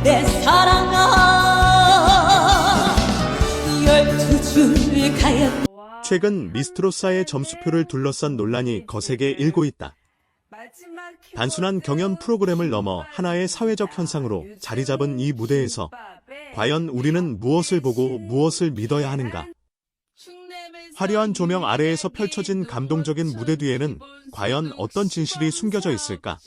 내 사랑아 12줄 가연. 최근 미스트로사의 점수표를 둘러싼 논란이 거세게 일고 있다. 단순한 경연 프로그램을 넘어 하나의 사회적 현상으로 자리 잡은 이 무대에서 과연 우리는 무엇을 보고 무엇을 믿어야 하는가? 화려한 조명 아래에서 펼쳐진 감동적인 무대 뒤에는 과연 어떤 진실이 숨겨져 있을까?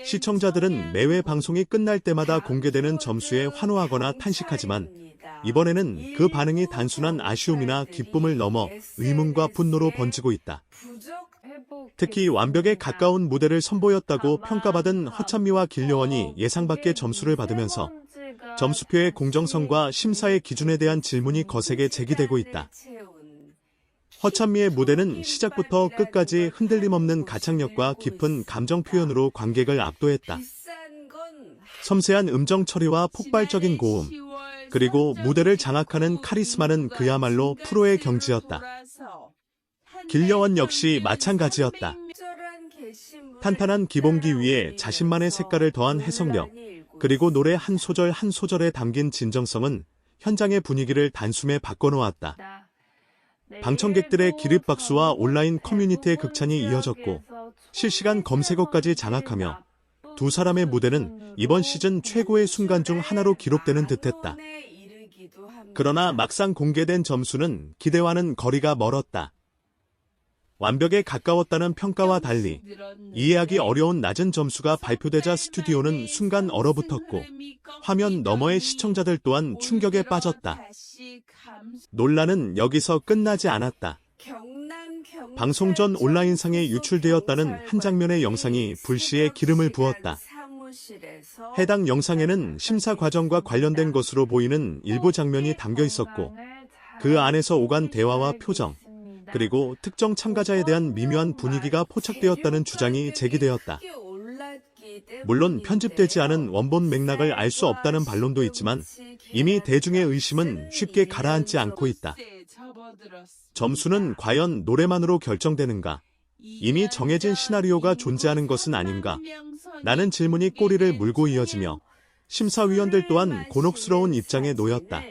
시청자들은 매회 방송이 끝날 때마다 공개되는 점수에 환호하거나 탄식하지만 이번에는 그 반응이 단순한 아쉬움이나 기쁨을 넘어 의문과 분노로 번지고 있다. 특히 완벽에 가까운 무대를 선보였다고 평가받은 허찬미와 길려원이 예상 밖의 점수를 받으면서 점수표의 공정성과 심사의 기준에 대한 질문이 거세게 제기되고 있다. 허찬미의 무대는 시작부터 끝까지 흔들림 없는 가창력과 깊은 감정 표현으로 관객을 압도했다. 섬세한 음정 처리와 폭발적인 고음, 그리고 무대를 장악하는 카리스마는 그야말로 프로의 경지였다. 길려원 역시 마찬가지였다. 탄탄한 기본기 위에 자신만의 색깔을 더한 해석력, 그리고 노래 한 소절 한 소절에 담긴 진정성은 현장의 분위기를 단숨에 바꿔놓았다. 방청객들의 기립박수와 온라인 커뮤니티의 극찬이 이어졌고 실시간 검색어까지 장악하며 두 사람의 무대는 이번 시즌 최고의 순간 중 하나로 기록되는 듯했다. 그러나 막상 공개된 점수는 기대와는 거리가 멀었다. 완벽에 가까웠다는 평가와 달리 이해하기 어려운 낮은 점수가 발표되자 스튜디오는 순간 얼어붙었고 화면 너머의 시청자들 또한 충격에 빠졌다. 논란은 여기서 끝나지 않았다. 방송 전 온라인상에 유출되었다는 한 장면의 영상이 불씨에 기름을 부었다. 해당 영상에는 심사 과정과 관련된 것으로 보이는 일부 장면이 담겨 있었고 그 안에서 오간 대화와 표정, 그리고 특정 참가자에 대한 미묘한 분위기가 포착되었다는 주장이 제기되었다. 물론 편집되지 않은 원본 맥락을 알 수 없다는 반론도 있지만 이미 대중의 의심은 쉽게 가라앉지 않고 있다. 점수는 과연 노래만으로 결정되는가? 이미 정해진 시나리오가 존재하는 것은 아닌가? 라는 질문이 꼬리를 물고 이어지며 심사위원들 또한 곤혹스러운 입장에 놓였다.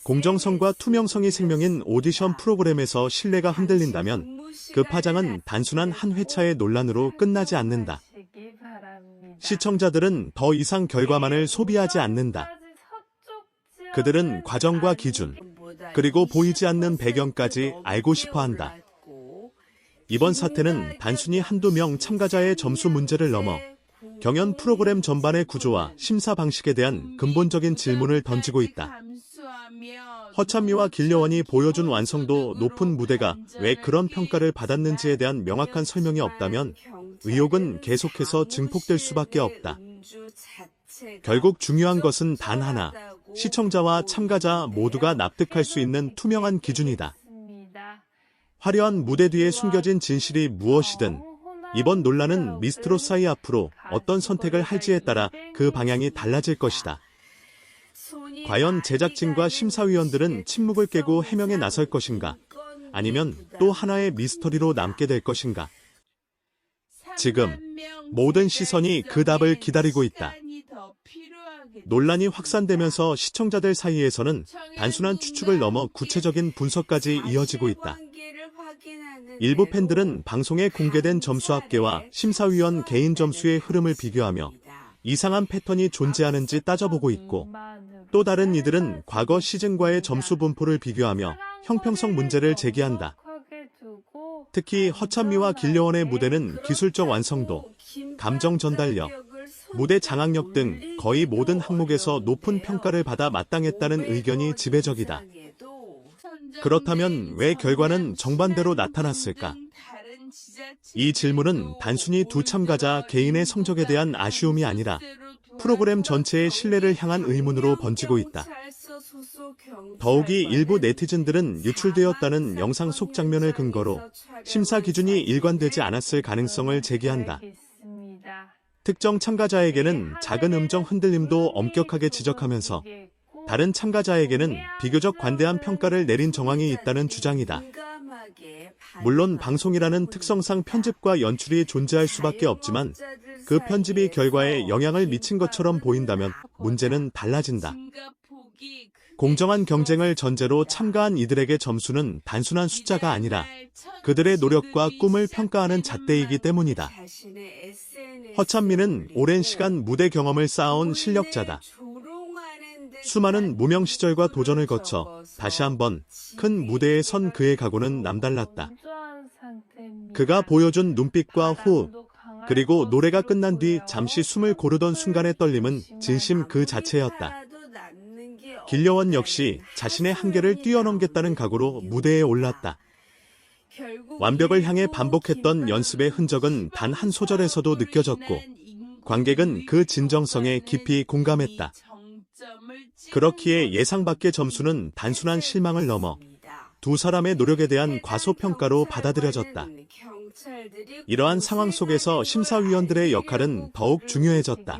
공정성과 투명성이 생명인 오디션 프로그램에서 신뢰가 흔들린다면 그 파장은 단순한 한 회차의 논란으로 끝나지 않는다. 시청자들은 더 이상 결과만을 소비하지 않는다. 그들은 과정과 기준, 그리고 보이지 않는 배경까지 알고 싶어 한다. 이번 사태는 단순히 한두 명 참가자의 점수 문제를 넘어 경연 프로그램 전반의 구조와 심사 방식에 대한 근본적인 질문을 던지고 있다. 허찬미와 길려원이 보여준 완성도 높은 무대가 왜 그런 평가를 받았는지에 대한 명확한 설명이 없다면 의혹은 계속해서 증폭될 수밖에 없다. 결국 중요한 것은 단 하나, 시청자와 참가자 모두가 납득할 수 있는 투명한 기준이다. 화려한 무대 뒤에 숨겨진 진실이 무엇이든 이번 논란은 미스트로사이 앞으로 어떤 선택을 할지에 따라 그 방향이 달라질 것이다. 과연 제작진과 심사위원들은 침묵을 깨고 해명에 나설 것인가? 아니면 또 하나의 미스터리로 남게 될 것인가? 지금 모든 시선이 그 답을 기다리고 있다. 논란이 확산되면서 시청자들 사이에서는 단순한 추측을 넘어 구체적인 분석까지 이어지고 있다. 일부 팬들은 방송에 공개된 점수 합계와 심사위원 개인 점수의 흐름을 비교하며 이상한 패턴이 존재하는지 따져보고 있고 또 다른 이들은 과거 시즌과의 점수 분포를 비교하며 형평성 문제를 제기한다. 특히 허찬미와 길려원의 무대는 기술적 완성도, 감정 전달력, 무대 장악력 등 거의 모든 항목에서 높은 평가를 받아 마땅했다는 의견이 지배적이다. 그렇다면 왜 결과는 정반대로 나타났을까? 이 질문은 단순히 두 참가자 개인의 성적에 대한 아쉬움이 아니라 프로그램 전체의 신뢰를 향한 의문으로 번지고 있다. 더욱이 일부 네티즌들은 유출되었다는 영상 속 장면을 근거로 심사 기준이 일관되지 않았을 가능성을 제기한다. 특정 참가자에게는 작은 음정 흔들림도 엄격하게 지적하면서 다른 참가자에게는 비교적 관대한 평가를 내린 정황이 있다는 주장이다. 물론 방송이라는 특성상 편집과 연출이 존재할 수밖에 없지만 그 편집이 결과에 영향을 미친 것처럼 보인다면 문제는 달라진다. 공정한 경쟁을 전제로 참가한 이들에게 점수는 단순한 숫자가 아니라 그들의 노력과 꿈을 평가하는 잣대이기 때문이다. 허찬미는 오랜 시간 무대 경험을 쌓아온 실력자다. 수많은 무명 시절과 도전을 거쳐 다시 한번 큰 무대에 선 그의 각오는 남달랐다. 그가 보여준 눈빛과 호흡, 그리고 노래가 끝난 뒤 잠시 숨을 고르던 순간의 떨림은 진심 그 자체였다. 길려원 역시 자신의 한계를 뛰어넘겠다는 각오로 무대에 올랐다. 완벽을 향해 반복했던 연습의 흔적은 단 한 소절에서도 느껴졌고 관객은 그 진정성에 깊이 공감했다. 그렇기에 예상 밖의 점수는 단순한 실망을 넘어 두 사람의 노력에 대한 과소평가로 받아들여졌다. 이러한 상황 속에서 심사위원들의 역할은 더욱 중요해졌다.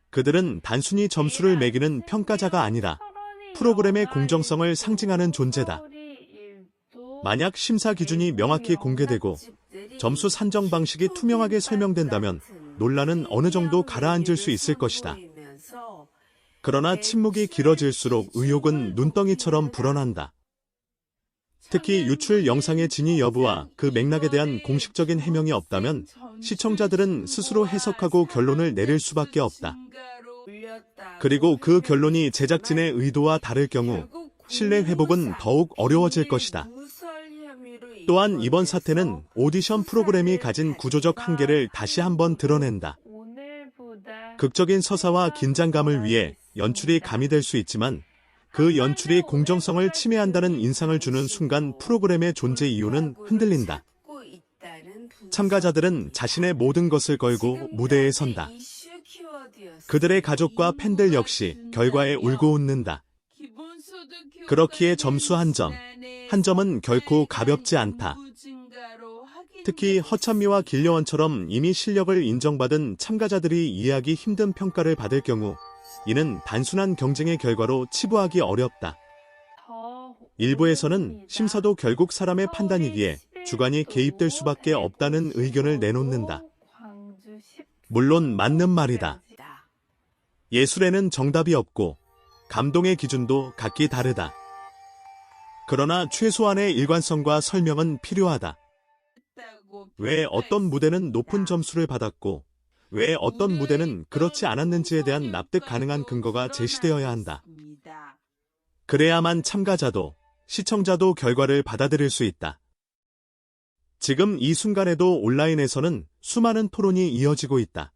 그들은 단순히 점수를 매기는 평가자가 아니라 프로그램의 공정성을 상징하는 존재다. 만약 심사 기준이 명확히 공개되고 점수 산정 방식이 투명하게 설명된다면 논란은 어느 정도 가라앉을 수 있을 것이다. 그러나 침묵이 길어질수록 의혹은 눈덩이처럼 불어난다. 특히 유출 영상의 진위 여부와 그 맥락에 대한 공식적인 해명이 없다면 시청자들은 스스로 해석하고 결론을 내릴 수밖에 없다. 그리고 그 결론이 제작진의 의도와 다를 경우 신뢰 회복은 더욱 어려워질 것이다. 또한 이번 사태는 오디션 프로그램이 가진 구조적 한계를 다시 한번 드러낸다. 극적인 서사와 긴장감을 위해 연출이 가미될 수 있지만 그 연출이 공정성을 침해한다는 인상을 주는 순간 프로그램의 존재 이유는 흔들린다. 참가자들은 자신의 모든 것을 걸고 무대에 선다. 그들의 가족과 팬들 역시 결과에 울고 웃는다. 그렇기에 점수 한 점은 결코 가볍지 않다. 특히 허찬미와 길려원처럼 이미 실력을 인정받은 참가자들이 이해하기 힘든 평가를 받을 경우 이는 단순한 경쟁의 결과로 치부하기 어렵다. 일부에서는 심사도 결국 사람의 판단이기에 주관이 개입될 수밖에 없다는 의견을 내놓는다. 물론 맞는 말이다. 예술에는 정답이 없고 감동의 기준도 각기 다르다. 그러나 최소한의 일관성과 설명은 필요하다. 왜 어떤 무대는 높은 점수를 받았고 왜 어떤 무대는 그렇지 않았는지에 대한 납득 가능한 근거가 제시되어야 한다. 그래야만 참가자도 시청자도 결과를 받아들일 수 있다. 지금 이 순간에도 온라인에서는 수많은 토론이 이어지고 있다.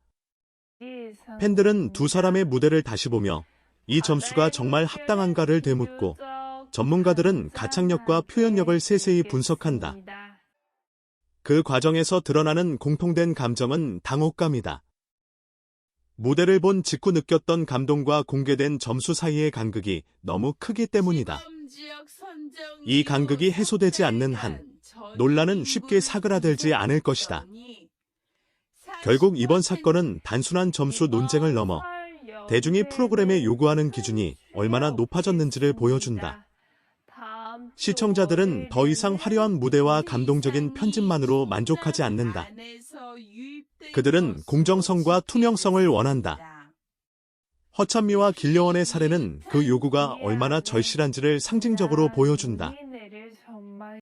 팬들은 두 사람의 무대를 다시 보며 이 점수가 정말 합당한가를 되묻고 전문가들은 가창력과 표현력을 세세히 분석한다. 그 과정에서 드러나는 공통된 감정은 당혹감이다. 무대를 본 직후 느꼈던 감동과 공개된 점수 사이의 간극이 너무 크기 때문이다. 이 간극이 해소되지 않는 한 논란은 쉽게 사그라들지 않을 것이다. 결국 이번 사건은 단순한 점수 논쟁을 넘어 대중이 프로그램에 요구하는 기준이 얼마나 높아졌는지를 보여준다. 시청자들은 더 이상 화려한 무대와 감동적인 편집만으로 만족하지 않는다. 그들은 공정성과 투명성을 원한다. 허찬미와 길려원의 사례는 그 요구가 얼마나 절실한지를 상징적으로 보여준다.